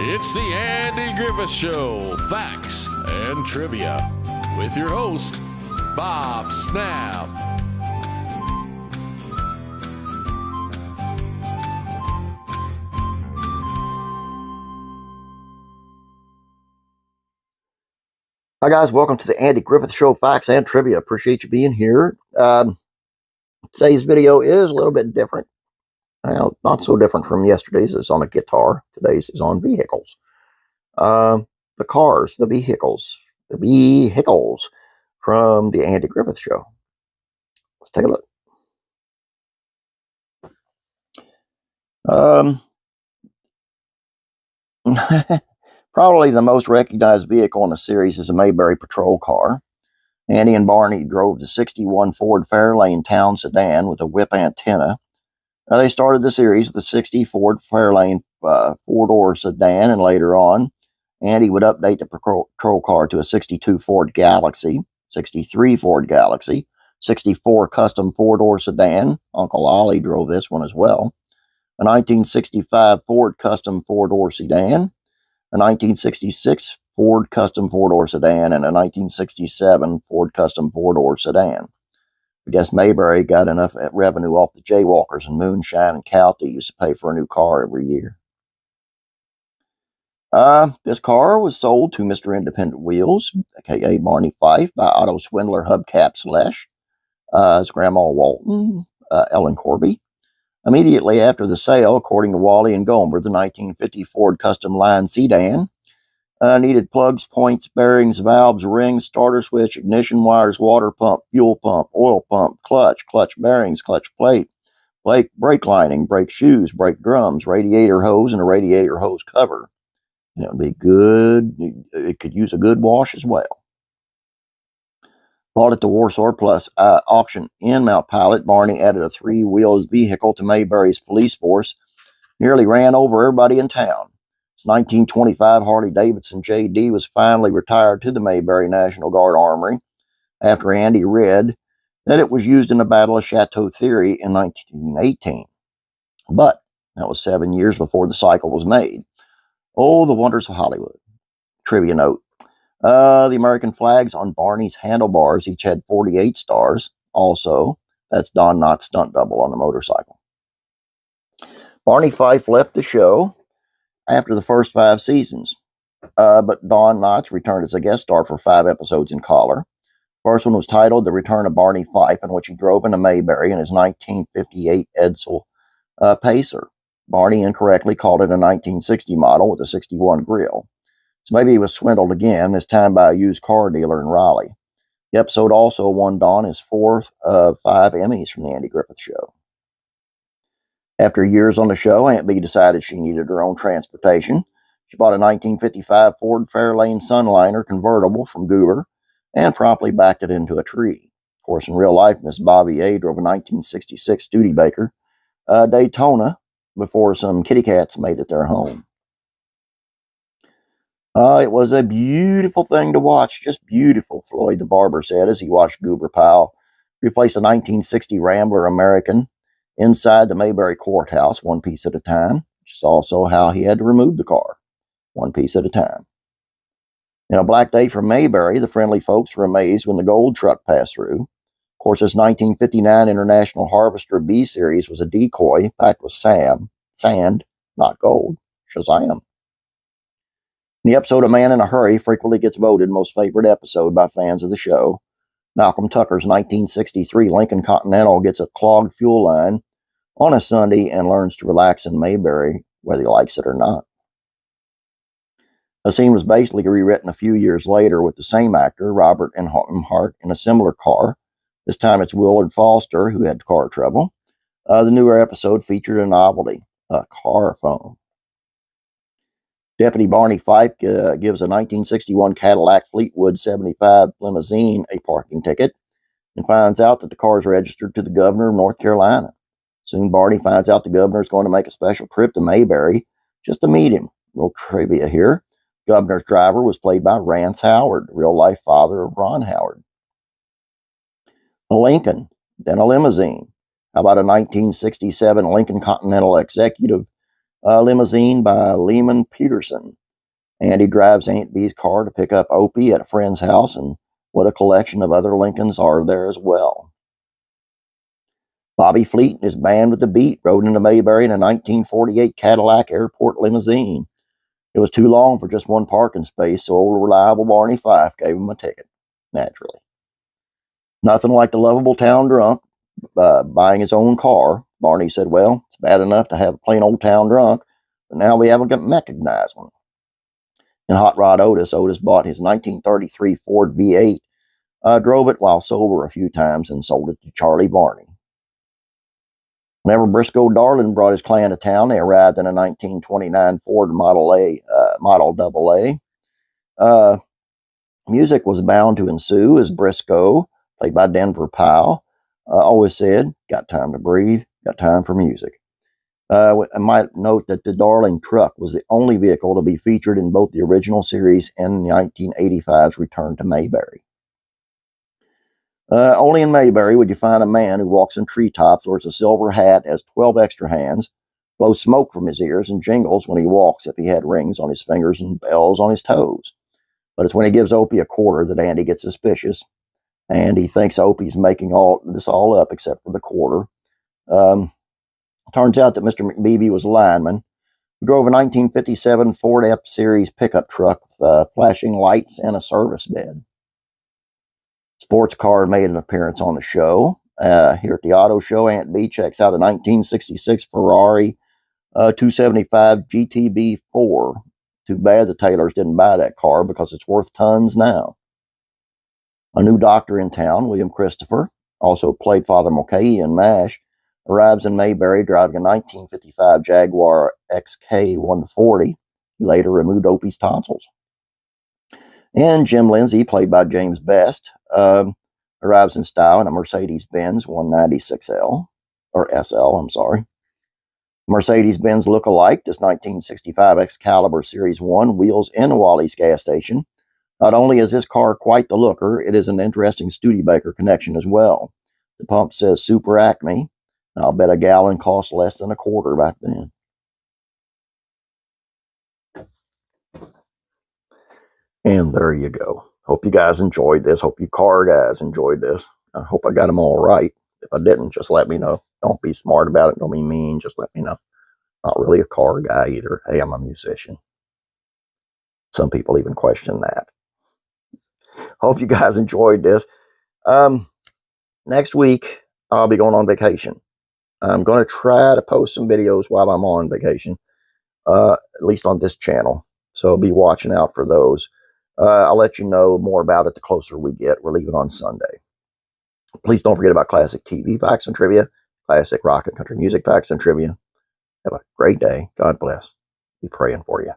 It's the Andy Griffith Show, Facts and Trivia, with your host, Bob Snap. Hi guys, welcome to the Andy Griffith Show, Facts and Trivia. Appreciate you being here. Today's video is a little bit different. Well, not so different from yesterday's. It's on a guitar. Today's is on vehicles. The cars, the vehicles from the Andy Griffith Show. Let's take a look. Probably the most recognized vehicle in the series is a Mayberry patrol car. Andy and Barney drove the 61 Ford Fairlane town sedan with a whip antenna. They started the series with the 60 Ford Fairlane four-door sedan, and later on, Andy would update the patrol car to a 62 Ford Galaxy, 63 Ford Galaxy, 64 custom four-door sedan. Uncle Ollie drove this one as well. A 1965 Ford custom four-door sedan, a 1966 Ford custom four-door sedan, and a 1967 Ford custom four-door sedan. I guess Mayberry got enough revenue off the jaywalkers and moonshine and cow thieves to pay for a new car every year. This car was sold to Mr. Independent Wheels, aka Barney Fife, by auto swindler Hubcaps Lesh, his grandma Walton, Ellen Corby. Immediately after the sale, according to Wally and Gomer, the 1950 Ford Custom Line sedan needed plugs, points, bearings, valves, rings, starter switch, ignition wires, water pump, fuel pump, oil pump, clutch bearings, clutch plate, brake lining, brake shoes, brake drums, radiator hose, and a radiator hose cover. It would be good. It could use a good wash as well. Bought at the Warsaw Plus auction in Mount Pilot, Barney added a three-wheeled vehicle to Mayberry's police force. Nearly ran over everybody in town. His 1925 Harley-Davidson JD was finally retired to the Mayberry National Guard Armory after Andy read that it was used in the Battle of Chateau Thierry in 1918. But that was 7 years before the cycle was made. Oh, the wonders of Hollywood. Trivia note. The American flags on Barney's handlebars each had 48 stars. Also, that's Don Knotts' stunt double on the motorcycle. Barney Fife left the show after the first 5 seasons, but Don Knotts returned as a guest star for 5 episodes in color. First one was titled The Return of Barney Fife, in which he drove in a Mayberry in his 1958 Edsel Pacer. Barney incorrectly called it a 1960 model with a 61 grill. So maybe he was swindled again, this time by a used car dealer in Raleigh. The episode also won Don his 4th of 5 Emmys from the Andy Griffith Show. After years on the show, Aunt Bee decided she needed her own transportation. She bought a 1955 Ford Fairlane Sunliner convertible from Goober and promptly backed it into a tree. Of course, in real life, Miss Bobby A. drove a 1966 Studebaker Daytona before some kitty cats made it their home. It was a beautiful thing to watch, just beautiful, Floyd the barber said as he watched Goober Powell replace a 1960 Rambler American inside the Mayberry courthouse, one piece at a time, which is also how he had to remove the car, one piece at a time. In a black day for Mayberry, the friendly folks were amazed when the gold truck passed through. Of course, this 1959 International Harvester B Series was a decoy packed with sand, not gold. Shazam. The episode A Man in a Hurry frequently gets voted most favorite episode by fans of the show. Malcolm Tucker's 1963 Lincoln Continental gets a clogged fuel line on a Sunday and learns to relax in Mayberry, whether he likes it or not. The scene was basically rewritten a few years later with the same actor, Robert and Hart, in a similar car. This time it's Willard Foster who had car trouble. The newer episode featured a novelty, a car phone. Deputy Barney Fife gives a 1961 Cadillac Fleetwood 75 limousine a parking ticket and finds out that the car is registered to the governor of North Carolina. Soon Barney finds out the governor is going to make a special trip to Mayberry just to meet him. A little trivia here. Governor's driver was played by Rance Howard, the real-life father of Ron Howard. A Lincoln, then a limousine. How about a 1967 Lincoln Continental Executive Limousine by Lehman Peterson. Andy drives Aunt Bee's car to pick up Opie at a friend's house, and what a collection of other Lincolns are there as well. Bobby Fleet and his band with the beat rode into Mayberry in a 1948 Cadillac airport limousine. It was too long for just one parking space, so old reliable Barney Fife gave him a ticket, naturally. Nothing like the lovable town drunk buying his own car. Barney said, well, it's bad enough to have a plain old town drunk, but now we have a mechanized one. In Hot Rod Otis bought his 1933 Ford V8, drove it while sober a few times, and sold it to Charlie Barney. Whenever Briscoe Darling brought his clan to town, they arrived in a 1929 Ford Model AA. Music was bound to ensue as Briscoe, played by Denver Powell, always said, got time to breathe, got time for music. I might note that the Darling truck was the only vehicle to be featured in both the original series and 1985's Return to Mayberry. Only in Mayberry would you find a man who walks in treetops, wears a silver hat, has 12 extra hands, blows smoke from his ears, and jingles when he walks if he had rings on his fingers and bells on his toes. But it's when he gives Opie a quarter that Andy gets suspicious, and he thinks Opie's making all up except for the quarter. Turns out that Mr. McBeebe was a lineman who drove a 1957 Ford F-Series pickup truck with flashing lights and a service bed. Sports car made an appearance on the show. Here at the auto show, Aunt Bee checks out a 1966 Ferrari 275 GTB4. Too bad the Taylors didn't buy that car because it's worth tons now. A new doctor in town, William Christopher, also played Father Mulcahy in MASH, arrives in Mayberry driving a 1955 Jaguar XK 140. He later removed Opie's tonsils. And Jim Lindsay, played by James Best, arrives in style in a Mercedes-Benz 196L, or SL, I'm sorry. Mercedes-Benz look-alike, this 1965 Excalibur Series 1 wheels in Wally's gas station. Not only is this car quite the looker, it is an interesting Studebaker connection as well. The pump says Super Acme. I'll bet a gallon cost less than a quarter back then. And there you go. Hope you guys enjoyed this. Hope you car guys enjoyed this. I hope I got them all right. If I didn't, just let me know. Don't be smart about it. Don't be mean. Just let me know. Not really a car guy either. Hey, I'm a musician. Some people even question that. Hope you guys enjoyed this. Next week, I'll be going on vacation. I'm going to try to post some videos while I'm on vacation, at least on this channel. So be watching out for those. I'll let you know more about it the closer we get. We're leaving on Sunday. Please don't forget about classic TV facts and trivia, classic rock and country music facts and trivia. Have a great day. God bless. Be praying for you.